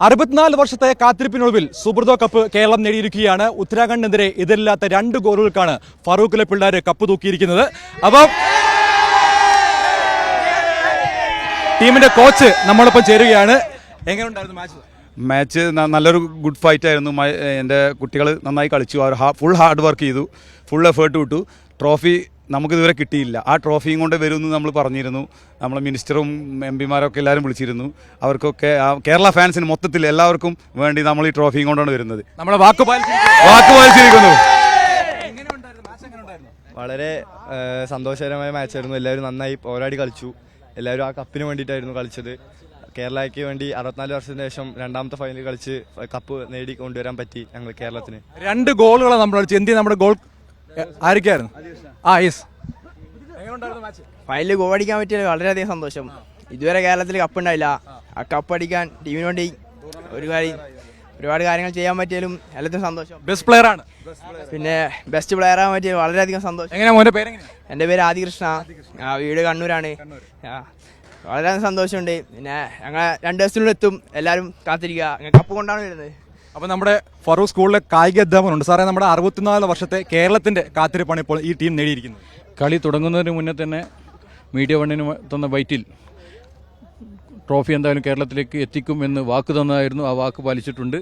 64 വർഷത്തെ കാത്തിരിപ്പിനൊടുവിൽ സുബ്രതോ കപ്പ് കേരളം നേടിയിരിക്കുകയാണ്. ഉത്തരാഖണ്ഡിനെതിരെ എതിരില്ലാത്ത 2 ഗോളുകൾക്കാണ് ഫറൂഖിലെ പിള്ളേര് കപ്പ് തൂക്കിയിരിക്കുന്നത്. അപ്പം ടീമിന്റെ കോച്ച് നമ്മളൊപ്പം ചേരുകയാണ്. എങ്ങനെയുണ്ടായിരുന്നു മാച്ച്? നല്ലൊരു ഗുഡ് ഫൈറ്റ് ആയിരുന്നു. എൻ്റെ കുട്ടികൾ നന്നായി കളിച്ചു. അവർ ഫുൾ ഹാർഡ് വർക്ക് ചെയ്തു, ഫുൾ എഫേർട്ട് വിട്ടു. ട്രോഫി നമുക്കിതുവരെ കിട്ടിയില്ല. ആ ട്രോഫിയും കൊണ്ട് വരുമെന്ന് നമ്മൾ പറഞ്ഞിരുന്നു. നമ്മളെ മിനിസ്റ്ററും എംപിമാരൊക്കെ എല്ലാവരും വിളിച്ചിരുന്നു. അവർക്കൊക്കെ കേരള ഫാൻസിന് മൊത്തത്തിൽ എല്ലാവർക്കും വേണ്ടി നമ്മൾ ഈ ട്രോഫിയും കൊണ്ടാണ് വരുന്നത്. നമ്മളെ വാക്ക് പാലിച്ചിരിക്കുന്നു. വളരെ സന്തോഷകരമായ മാച്ചായിരുന്നു. എല്ലാവരും നന്നായി പോരാടി കളിച്ചു. എല്ലാവരും ആ കപ്പിന് വേണ്ടിയിട്ടായിരുന്നു കളിച്ചത്. കേരളയ്ക്ക് വേണ്ടി 64 വർഷത്തിന് ശേഷം രണ്ടാമത്തെ ഫൈനൽ കളിച്ച് കപ്പ് നേടി കൊണ്ടുവരാൻ പറ്റി ഞങ്ങൾ കേരളത്തിന്. 2 ഗോളുകളാണ് നമ്മൾ കളിച്ചത്. എന്തിനാ നമ്മുടെ ഗോൾ ആരൊക്കെയായിരുന്നു? ഫൈനലിൽ ഗോൾ അടിക്കാൻ പറ്റിയത് വളരെയധികം സന്തോഷം. ഇതുവരെ കേരളത്തിൽ കപ്പ് ഉണ്ടായില്ല. ആ കപ്പ് അടിക്കാൻ ടീമിന് വേണ്ടി ഒരുപാട് കാര്യങ്ങൾ ചെയ്യാൻ പറ്റിയാലും എല്ലാത്തിനും സന്തോഷം. ബെസ്റ്റ് പ്ലെയർ ആണ്, പിന്നെ ബെസ്റ്റ് പ്ലെയർ ആകാൻ പറ്റിയത് വളരെയധികം സന്തോഷം. എങ്ങനെയാ മോന്റെ പേരെങ്ങനെ? എൻ്റെ പേര് ആദികൃഷ്ണ. വീട് കണ്ണൂരാണ്. വളരെ സന്തോഷമുണ്ട്. പിന്നെ ഞങ്ങൾ 2 ദിവസത്തിനുള്ളിൽ എത്തും. എല്ലാവരും കാത്തിരിക്കുക. കപ്പ് കൊണ്ടാണ് വരുന്നത്. അപ്പോൾ നമ്മുടെ ഫറൂഖ് സ്കൂളിലെ കായിക അധ്യാപകനുണ്ട്. സാറേ, നമ്മുടെ 64 വർഷത്തെ കേരളത്തിന്റെ കാത്തിരിപ്പാണ് ഇപ്പോൾ ഈ ടീം നേടിയിരിക്കുന്നത്. കളി തുടങ്ങുന്നതിന് മുന്നേ തന്നെ മീഡിയ വണ്ണിന് തന്ന വൈറ്റിൽ ട്രോഫി എന്തായാലും കേരളത്തിലേക്ക് എത്തിക്കും എന്ന് വാക്ക് തന്നതായിരുന്നു. ആ വാക്ക് പാലിച്ചിട്ടുണ്ട്.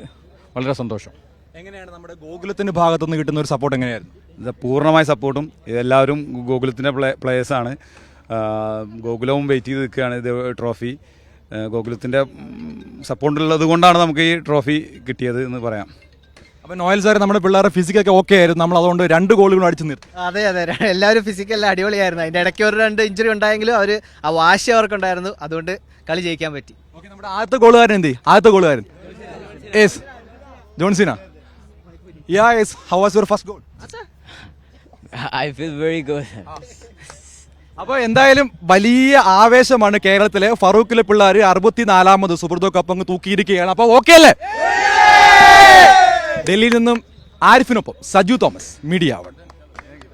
വളരെ സന്തോഷം. എങ്ങനെയാണ് നമ്മുടെ ഗോകുലത്തിന്റെ ഭാഗത്തുനിന്ന് കിട്ടുന്ന ഒരു സപ്പോർട്ട് എങ്ങനെയായിരുന്നു? ഇത് പൂർണ്ണമായ സപ്പോർട്ടും. എല്ലാവരും ഗോകുലത്തിൻ്റെ പ്ലേയേഴ്സാണ്. ഗോകുലവും വെയിറ്റ് ചെയ്ത് നിൽക്കുകയാണ് ഇത് ട്രോഫി. ഗോകുലത്തിൻ്റെ സപ്പോർട്ടുള്ളത് കൊണ്ടാണ് നമുക്ക് ഈ ട്രോഫി കിട്ടിയത് എന്ന് പറയാം. അപ്പോൾ നോയൽ സാർ, നമ്മുടെ പിള്ളേരുടെ ഫിസിക്കൊക്കെ ഓക്കെ ആയിരുന്നു. നമ്മൾ അതുകൊണ്ട് 2 ഗോളുകൾ അടിച്ചു നിർത്തി. അതെ, എല്ലാവരും ഫിസിക്കൽ അടിപൊളിയായിരുന്നു. അതിൻ്റെ ഇടയ്ക്ക് ഒരു 2 ഇഞ്ചുറി ഉണ്ടായെങ്കിലും അവർ ആ വാശി അവർക്കുണ്ടായിരുന്നു. അതുകൊണ്ട് കളി ജയിക്കാൻ പറ്റി. ഓക്കെ, നമ്മുടെ ആദ്യത്തെ ഗോളുകാരൻ ആദ്യത്തെ ഗോളുകാരൻ ജോൺസിന. How was your first goal? I feel very good. അപ്പോൾ എന്തായാലും വലിയ ആവേശമാണ് കേരളത്തിലെ. ഫറൂഖിലെ പിള്ളേർ 64ാമത് സുബ്രതോ കപ്പ് അങ്ങ് തൂക്കിയിരിക്കുകയാണ്. അപ്പോൾ ഓക്കെ അല്ലേ? ഡൽഹിയിൽ നിന്നും ആരിഫിനൊപ്പം സജു തോമസ്, മീഡിയ 1.